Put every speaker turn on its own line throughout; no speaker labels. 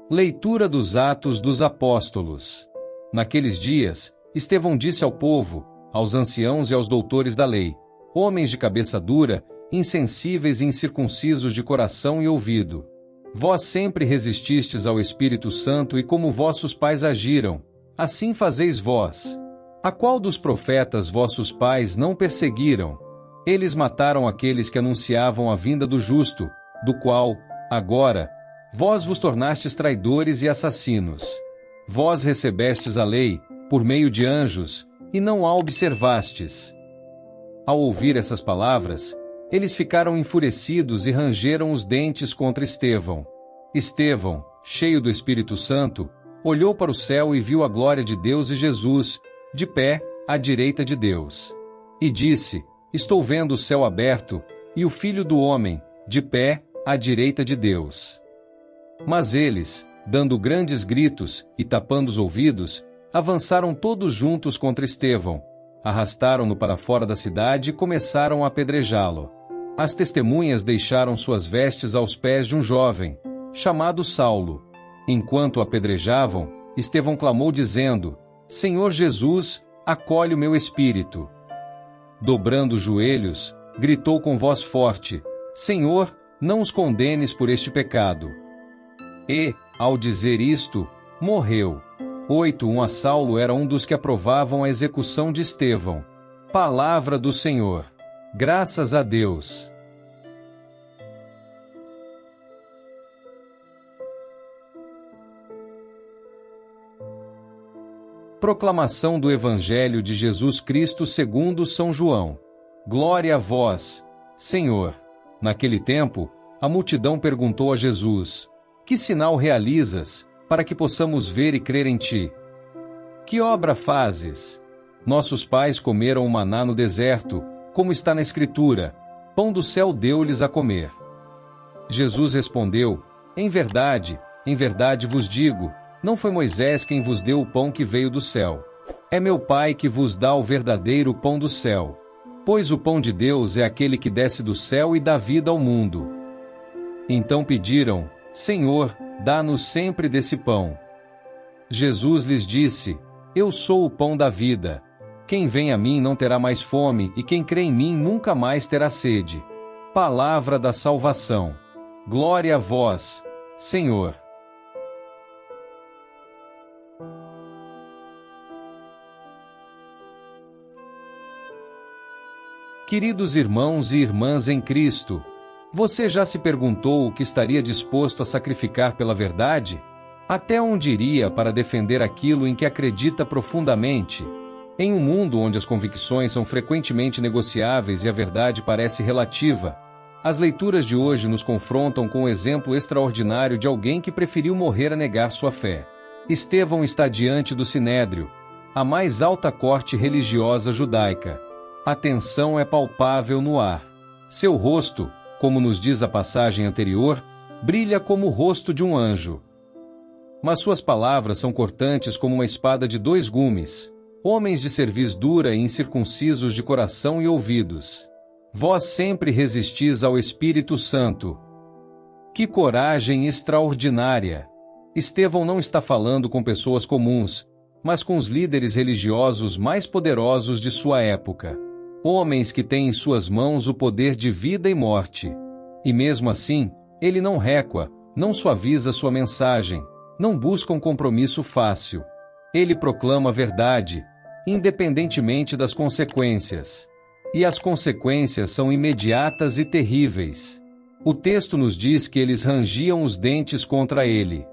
Leitura dos Atos dos Apóstolos. Naqueles dias, Estevão disse ao povo, aos anciãos e aos doutores da lei, homens de cabeça dura, insensíveis e incircuncisos de coração e ouvido. Vós sempre resististes ao Espírito Santo e como vossos pais agiram, assim fazeis vós. A qual dos profetas vossos pais não perseguiram? Eles mataram aqueles que anunciavam a vinda do justo, do qual, agora, vós vos tornastes traidores e assassinos. Vós recebestes a lei, por meio de anjos, e não a observastes. Ao ouvir essas palavras, eles ficaram enfurecidos e rangeram os dentes contra Estevão. Estevão, cheio do Espírito Santo, olhou para o céu e viu a glória de Deus e Jesus, de pé, à direita de Deus. E disse: Estou vendo o céu aberto, e o Filho do Homem, de pé, à direita de Deus. Mas eles, dando grandes gritos e tapando os ouvidos, avançaram todos juntos contra Estevão, arrastaram-no para fora da cidade e começaram a apedrejá-lo. As testemunhas deixaram suas vestes aos pés de um jovem, chamado Saulo. Enquanto o apedrejavam, Estevão clamou dizendo: Senhor Jesus, acolhe o meu espírito. Dobrando os joelhos, gritou com voz forte: Senhor, não os condenes por este pecado. E, ao dizer isto, morreu. 8. A Saulo era um dos que aprovavam a execução de Estevão. Palavra do Senhor. Graças a Deus. Proclamação do Evangelho de Jesus Cristo segundo São João. Glória a vós, Senhor. Naquele tempo, a multidão perguntou a Jesus: Que sinal realizas, para que possamos ver e crer em ti? Que obra fazes? Nossos pais comeram o maná no deserto, como está na Escritura: pão do céu deu-lhes a comer. Jesus respondeu: em verdade vos digo, não foi Moisés quem vos deu o pão que veio do céu. É meu Pai que vos dá o verdadeiro pão do céu. Pois o pão de Deus é aquele que desce do céu e dá vida ao mundo. Então pediram: Senhor, dá-nos sempre desse pão. Jesus lhes disse: Eu sou o pão da vida. Quem vem a mim não terá mais fome, e quem crê em mim nunca mais terá sede. Palavra da salvação. Glória a vós, Senhor. Queridos irmãos e irmãs em Cristo, você já se perguntou o que estaria disposto a sacrificar pela verdade? Até onde iria para defender aquilo em que acredita profundamente? Em um mundo onde as convicções são frequentemente negociáveis e a verdade parece relativa, as leituras de hoje nos confrontam com o exemplo extraordinário de alguém que preferiu morrer a negar sua fé. Estevão está diante do Sinédrio, a mais alta corte religiosa judaica. A tensão é palpável no ar. Seu rosto, como nos diz a passagem anterior, brilha como o rosto de um anjo. Mas suas palavras são cortantes como uma espada de 2 gumes. Homens de cerviz dura e incircuncisos de coração e ouvidos. Vós sempre resistis ao Espírito Santo. Que coragem extraordinária! Estevão não está falando com pessoas comuns, mas com os líderes religiosos mais poderosos de sua época. Homens que têm em suas mãos o poder de vida e morte. E mesmo assim, ele não recua, não suaviza sua mensagem, não busca um compromisso fácil. Ele proclama a verdade, independentemente das consequências. E as consequências são imediatas e terríveis. O texto nos diz que eles rangiam os dentes contra ele.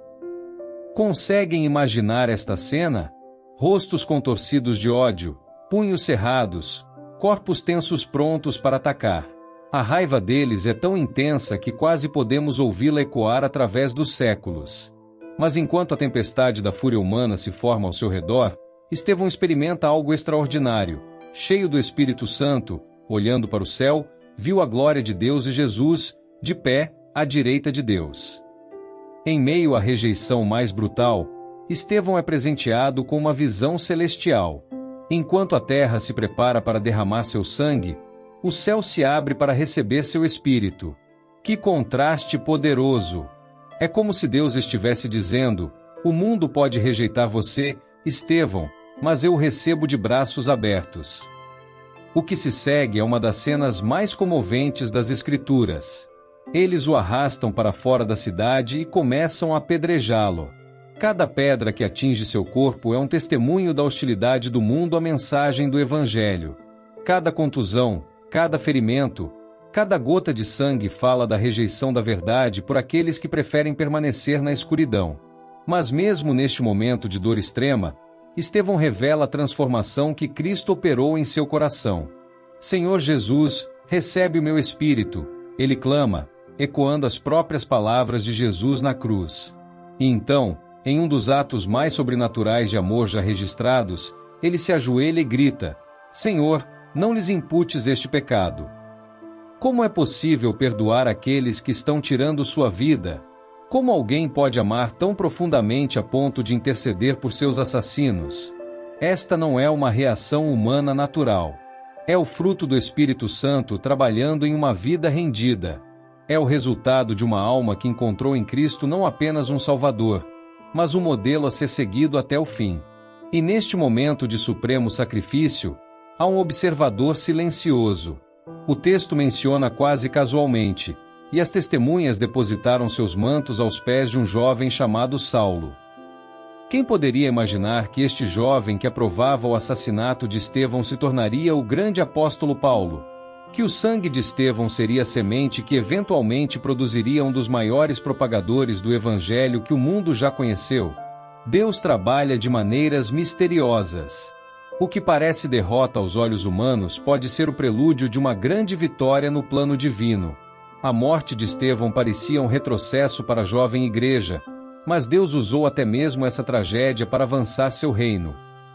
Conseguem imaginar esta cena? Rostos contorcidos de ódio, punhos cerrados, corpos tensos prontos para atacar. A raiva deles é tão intensa que quase podemos ouvi-la ecoar através dos séculos. Mas enquanto a tempestade da fúria humana se forma ao seu redor, Estevão experimenta algo extraordinário. Cheio do Espírito Santo, olhando para o céu, viu a glória de Deus e Jesus, de pé, à direita de Deus. Em meio à rejeição mais brutal, Estevão é presenteado com uma visão celestial. Enquanto a terra se prepara para derramar seu sangue, o céu se abre para receber seu espírito. Que contraste poderoso! É como se Deus estivesse dizendo: o mundo pode rejeitar você, Estevão, mas eu o recebo de braços abertos. O que se segue é uma das cenas mais comoventes das Escrituras. Eles o arrastam para fora da cidade e começam a apedrejá-lo. Cada pedra que atinge seu corpo é um testemunho da hostilidade do mundo à mensagem do Evangelho. Cada contusão, cada ferimento, cada gota de sangue fala da rejeição da verdade por aqueles que preferem permanecer na escuridão. Mas mesmo neste momento de dor extrema, Estevão revela a transformação que Cristo operou em seu coração. Senhor Jesus, recebe o meu espírito, ele clama, ecoando as próprias palavras de Jesus na cruz. E então, em um dos atos mais sobrenaturais de amor já registrados, ele se ajoelha e grita: Senhor, não lhes imputes este pecado. Como é possível perdoar aqueles que estão tirando sua vida? Como alguém pode amar tão profundamente a ponto de interceder por seus assassinos? Esta não é uma reação humana natural. É o fruto do Espírito Santo trabalhando em uma vida rendida. É o resultado de uma alma que encontrou em Cristo não apenas um Salvador, mas um modelo a ser seguido até o fim. E neste momento de supremo sacrifício, há um observador silencioso. O texto menciona quase casualmente: e as testemunhas depositaram seus mantos aos pés de um jovem chamado Saulo. Quem poderia imaginar que este jovem que aprovava o assassinato de Estevão se tornaria o grande apóstolo Paulo? Que o sangue de Estevão seria a semente que eventualmente produziria um dos maiores propagadores do Evangelho que o mundo já conheceu? Deus trabalha de maneiras misteriosas. O que parece derrota aos olhos humanos pode ser o prelúdio de uma grande vitória no plano divino. A morte de Estevão parecia um retrocesso para a jovem igreja, mas Deus usou até mesmo essa tragédia para avançar seu reino.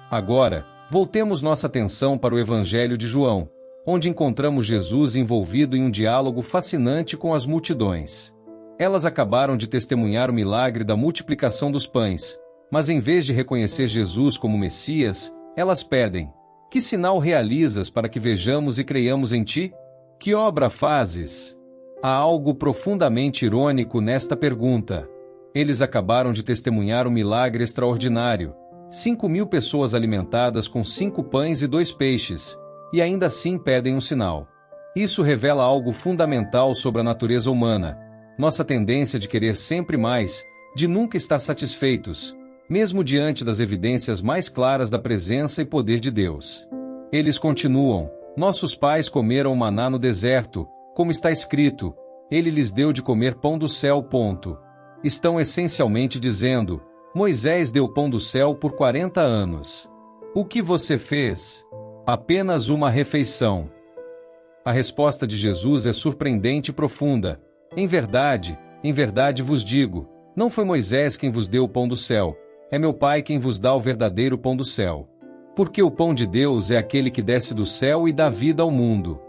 Agora, voltemos nossa atenção para o Evangelho de João, onde encontramos Jesus envolvido em um diálogo fascinante com as multidões. Elas acabaram de testemunhar o milagre da multiplicação dos pães, mas em vez de reconhecer Jesus como Messias, elas pedem: que sinal realizas para que vejamos e creiamos em ti? Que obra fazes? Há algo profundamente irônico nesta pergunta. Eles acabaram de testemunhar um milagre extraordinário: 5.000 pessoas alimentadas com 5 pães e 2 peixes, e ainda assim pedem um sinal. Isso revela algo fundamental sobre a natureza humana: nossa tendência de querer sempre mais, de nunca estar satisfeitos, mesmo diante das evidências mais claras da presença e poder de Deus. Eles continuam: nossos pais comeram maná no deserto, como está escrito, ele lhes deu de comer pão do céu. Estão essencialmente dizendo: Moisés deu pão do céu por 40 anos. O que você fez? Apenas uma refeição. A resposta de Jesus é surpreendente e profunda. Em verdade vos digo, não foi Moisés quem vos deu o pão do céu, é meu Pai quem vos dá o verdadeiro pão do céu. Porque o pão de Deus é aquele que desce do céu e dá vida ao mundo.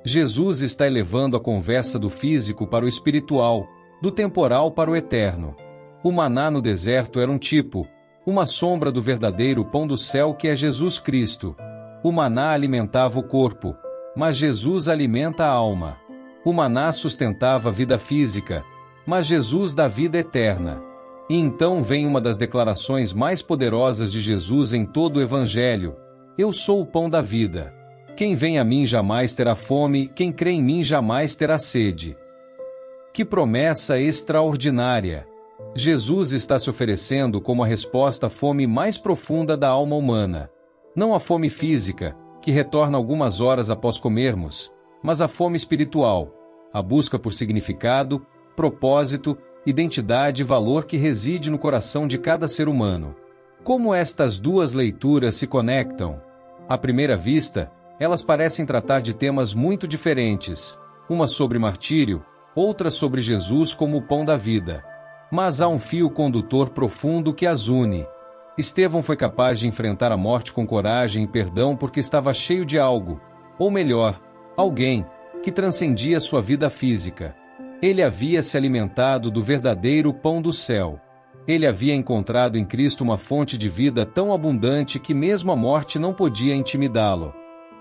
Jesus está elevando a conversa do físico para o espiritual, do temporal para o eterno. O maná no deserto era um tipo, uma sombra do verdadeiro pão do céu que é Jesus Cristo. O maná alimentava o corpo, mas Jesus alimenta a alma. O maná sustentava a vida física, mas Jesus dá vida eterna. E então vem uma das declarações mais poderosas de Jesus em todo o Evangelho: eu sou o pão da vida. Quem vem a mim jamais terá fome, quem crê em mim jamais terá sede. Que promessa extraordinária! Jesus está se oferecendo como a resposta à fome mais profunda da alma humana. Não a fome física, que retorna algumas horas após comermos, mas a fome espiritual, a busca por significado, propósito, identidade e valor que reside no coração de cada ser humano. Como estas duas leituras se conectam? À primeira vista, elas parecem tratar de temas muito diferentes, uma sobre martírio, outra sobre Jesus como o pão da vida. Mas há um fio condutor profundo que as une. Estevão foi capaz de enfrentar a morte com coragem e perdão porque estava cheio de algo, ou melhor, alguém, que transcendia sua vida física. Ele havia se alimentado do verdadeiro pão do céu. Ele havia encontrado em Cristo uma fonte de vida tão abundante que mesmo a morte não podia intimidá-lo.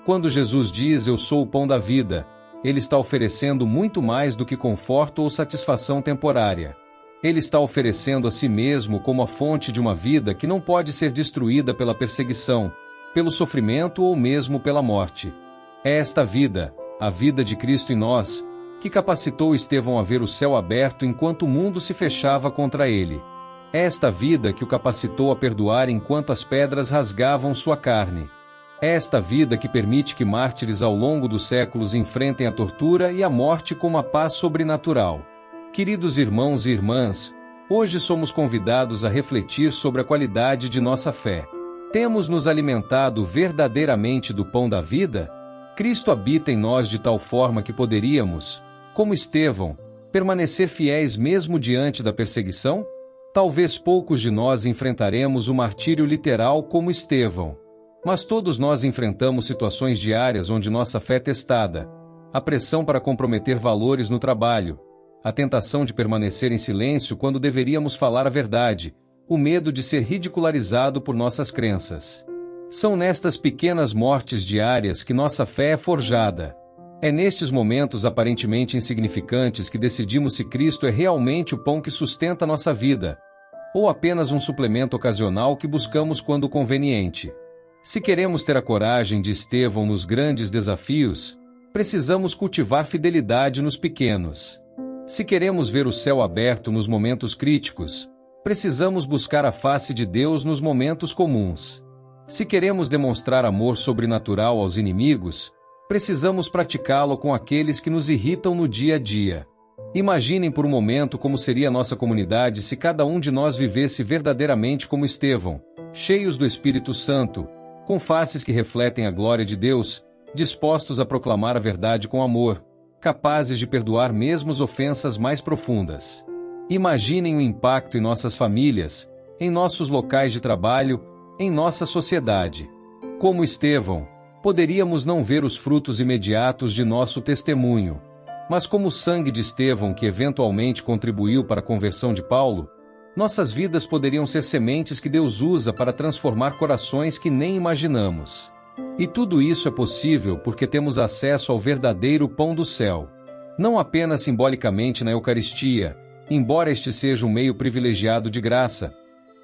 Quando Jesus diz: eu sou o pão da vida, ele está oferecendo muito mais do que conforto ou satisfação temporária. Ele está oferecendo a si mesmo como a fonte de uma vida que não pode ser destruída pela perseguição, pelo sofrimento ou mesmo pela morte. É esta vida, a vida de Cristo em nós, que capacitou Estevão a ver o céu aberto enquanto o mundo se fechava contra ele. É esta vida que o capacitou a perdoar enquanto as pedras rasgavam sua carne. É esta vida que permite que mártires ao longo dos séculos enfrentem a tortura e a morte com uma paz sobrenatural. Queridos irmãos e irmãs, hoje somos convidados a refletir sobre a qualidade de nossa fé. Temos nos alimentado verdadeiramente do pão da vida? Cristo habita em nós de tal forma que poderíamos, como Estevão, permanecer fiéis mesmo diante da perseguição? Talvez poucos de nós enfrentaremos o martírio literal como Estevão. Mas todos nós enfrentamos situações diárias onde nossa fé é testada. A pressão para comprometer valores no trabalho, a tentação de permanecer em silêncio quando deveríamos falar a verdade, o medo de ser ridicularizado por nossas crenças. São nestas pequenas mortes diárias que nossa fé é forjada. É nestes momentos aparentemente insignificantes que decidimos se Cristo é realmente o pão que sustenta nossa vida, ou apenas um suplemento ocasional que buscamos quando conveniente. Se queremos ter a coragem de Estevão nos grandes desafios, precisamos cultivar fidelidade nos pequenos. Se queremos ver o céu aberto nos momentos críticos, precisamos buscar a face de Deus nos momentos comuns. Se queremos demonstrar amor sobrenatural aos inimigos, precisamos praticá-lo com aqueles que nos irritam no dia a dia. Imaginem por um momento como seria a nossa comunidade se cada um de nós vivesse verdadeiramente como Estevão, cheios do Espírito Santo, com faces que refletem a glória de Deus, dispostos a proclamar a verdade com amor, capazes de perdoar mesmo as ofensas mais profundas. Imaginem o impacto em nossas famílias, em nossos locais de trabalho, em nossa sociedade. Como Estevão, poderíamos não ver os frutos imediatos de nosso testemunho. Mas como o sangue de Estevão que eventualmente contribuiu para a conversão de Paulo, nossas vidas poderiam ser sementes que Deus usa para transformar corações que nem imaginamos. E tudo isso é possível porque temos acesso ao verdadeiro pão do céu. Não apenas simbolicamente na Eucaristia, embora este seja um meio privilegiado de graça,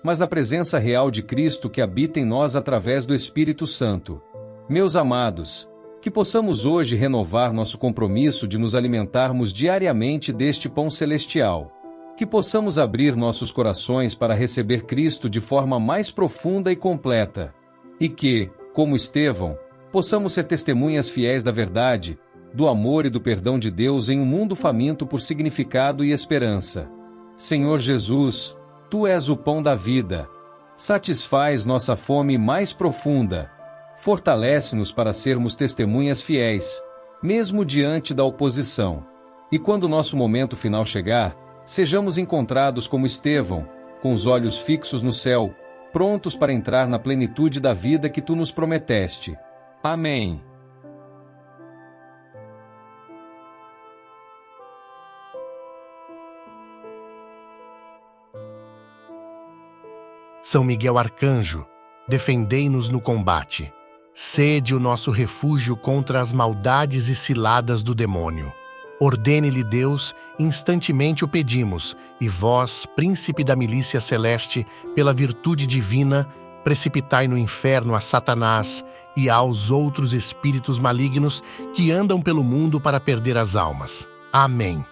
mas na presença real de Cristo que habita em nós através do Espírito Santo. Meus amados, que possamos hoje renovar nosso compromisso de nos alimentarmos diariamente deste pão celestial. Que possamos abrir nossos corações para receber Cristo de forma mais profunda e completa. E que, como Estevão, possamos ser testemunhas fiéis da verdade, do amor e do perdão de Deus em um mundo faminto por significado e esperança. Senhor Jesus, Tu és o pão da vida. Satisfaz nossa fome mais profunda. Fortalece-nos para sermos testemunhas fiéis, mesmo diante da oposição. E quando nosso momento final chegar, sejamos encontrados como Estevão, com os olhos fixos no céu, prontos para entrar na plenitude da vida que Tu nos prometeste. Amém.
São Miguel Arcanjo, defendei-nos no combate. Sede o nosso refúgio contra as maldades e ciladas do demônio. Ordene-lhe Deus, instantemente o pedimos, e vós, príncipe da milícia celeste, pela virtude divina, precipitai no inferno a Satanás e aos outros espíritos malignos que andam pelo mundo para perder as almas. Amém.